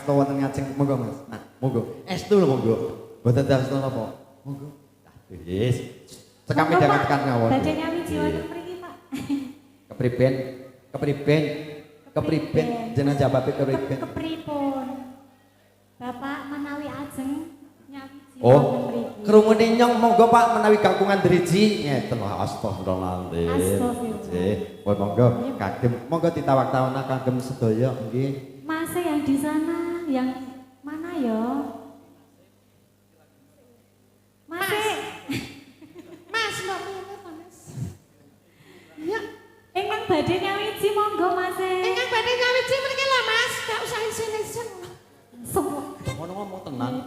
ngasta wonten ngajeng monggo Mas. Nah, monggo. Estu lho monggo. Mboten dados napa. Monggo. Wis. Cekap midhangan tekan ngawon. Badhe nyawiji wonten mriki, Pak. Kepriben? Kepriben jenengan jawabe kepriben? Kepripun? Bapak menawi ajeng nyawiji wonten Oh, mriki. krungune nyong monggo Pak menawi gakungan driji. Ngeten wah astagfirullahaladzim. Astagfirullah. Nggih, monggo kagem monggo ditawak-tawakna kagem sedaya nggih. Mas yang di sana, yang mana ya? Mas. Mas, mbak Mimi, Mas. Ya. Ingkang badhe nyawiji monggo, Mas. Ingkang badhe nyawiji mriki lho, Mas. Gak usah isin-isin. Semua. Ngono ngomong tenang.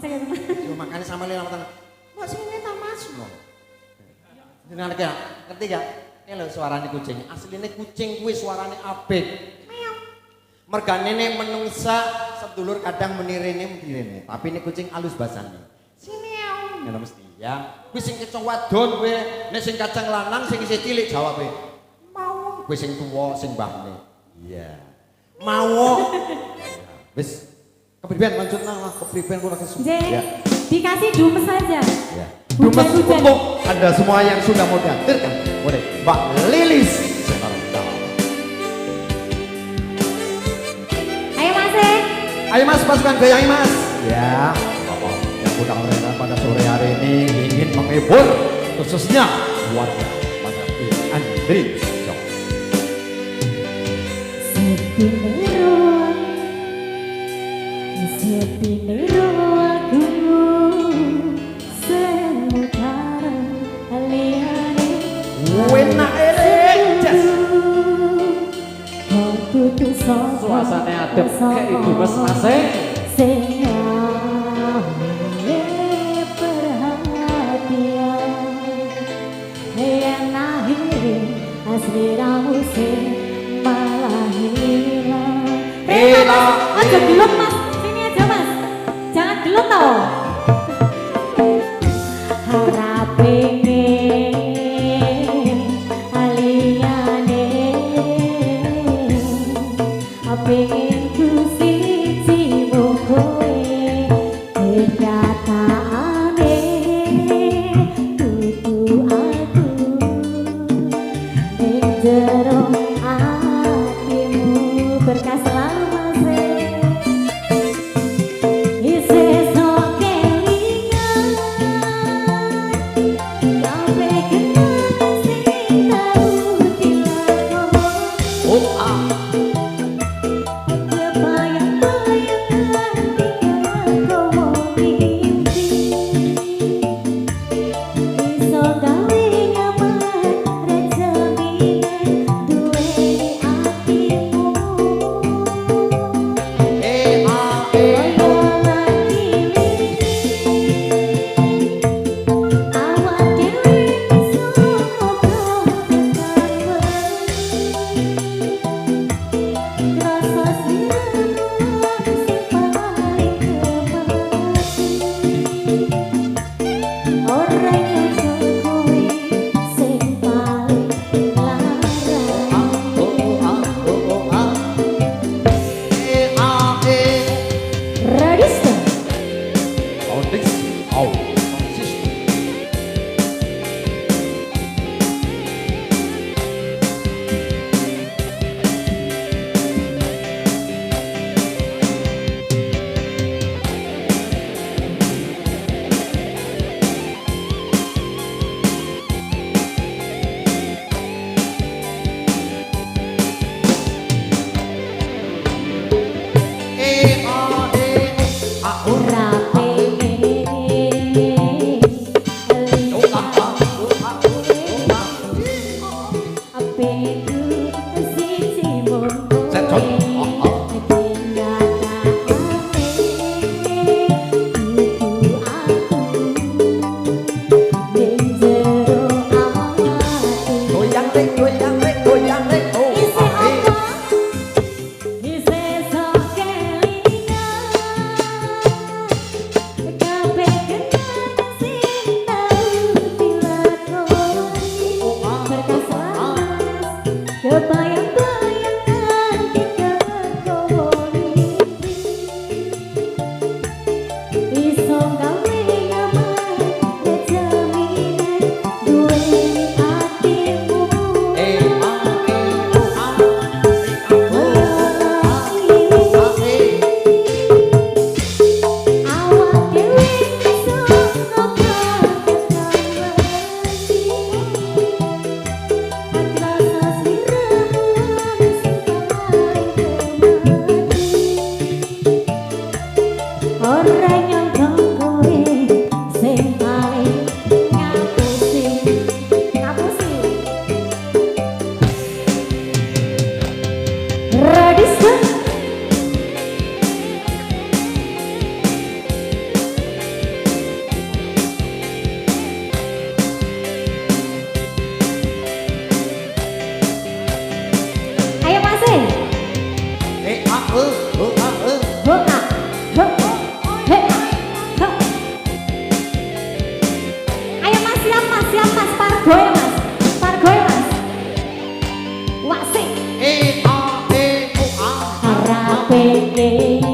Yo makane sampe lha tenang. Mbok sini ta, Mas? Jenengan iki ngerti gak? Ini lho suarane kucing. Asline kucing kuwi suarane apik. Meong. Mergane nek menungsa sedulur kadang menirene, tapi ini kucing alus basane. Sini aung. Ngono mesti ya. Kuwi sing kecong wadon kowe, nek sing kacang lanang sing isih cilik jawabe. Mau. Kowe sing tuwa sing mbahne. Iya. Mau. Wis kepriben lanjutna lah kepriben kurang kesu. Ya. Dikasih dumes saja. Ya. Dumes untuk Anda semua yang sudah mau dihadirkan. Boleh Mbak Lilis sekarang dalam. Ayo Mas. Ayo Mas, pasukan goyang Mas. Ya, Bapak yang undang mereka pada sore hari ini ingin menghibur khususnya buat pada Andri. Sepi aku sementara liane Wena jas. Suasana adem kayak ibu mas masih perhatian yang akhirnya asmiramu malah hilang. Aja gelap Mas, sini aja Mas, jangan gelap toh. Harap pengen aliane, pengen ku sisimu kowe kenyataane tutu aku ning jero hatimu berkah selalu Mas. Isi soke Pargoy mas, pargoy mas. Wasik. E-A-E-O-A. Harap pengen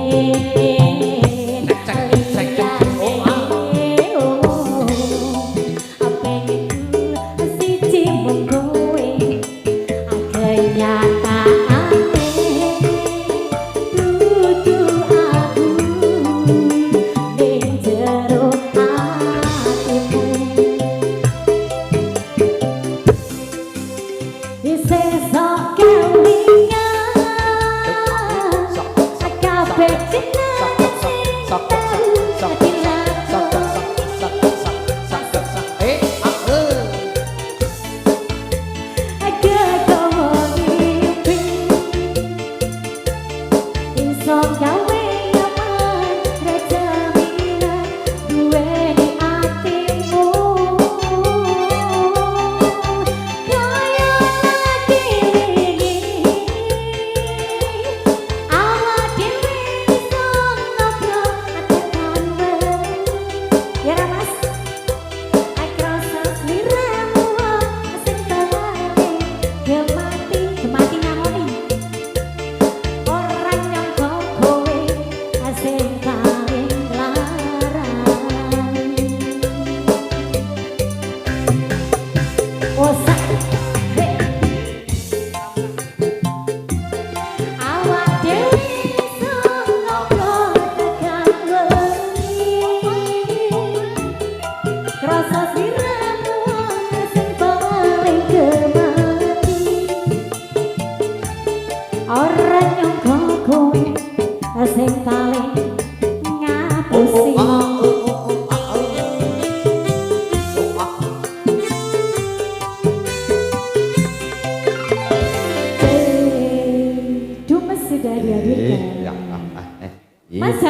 orang yang kokoh sing paling ngapusi Dumes sudah dihadirkan Ya, Mas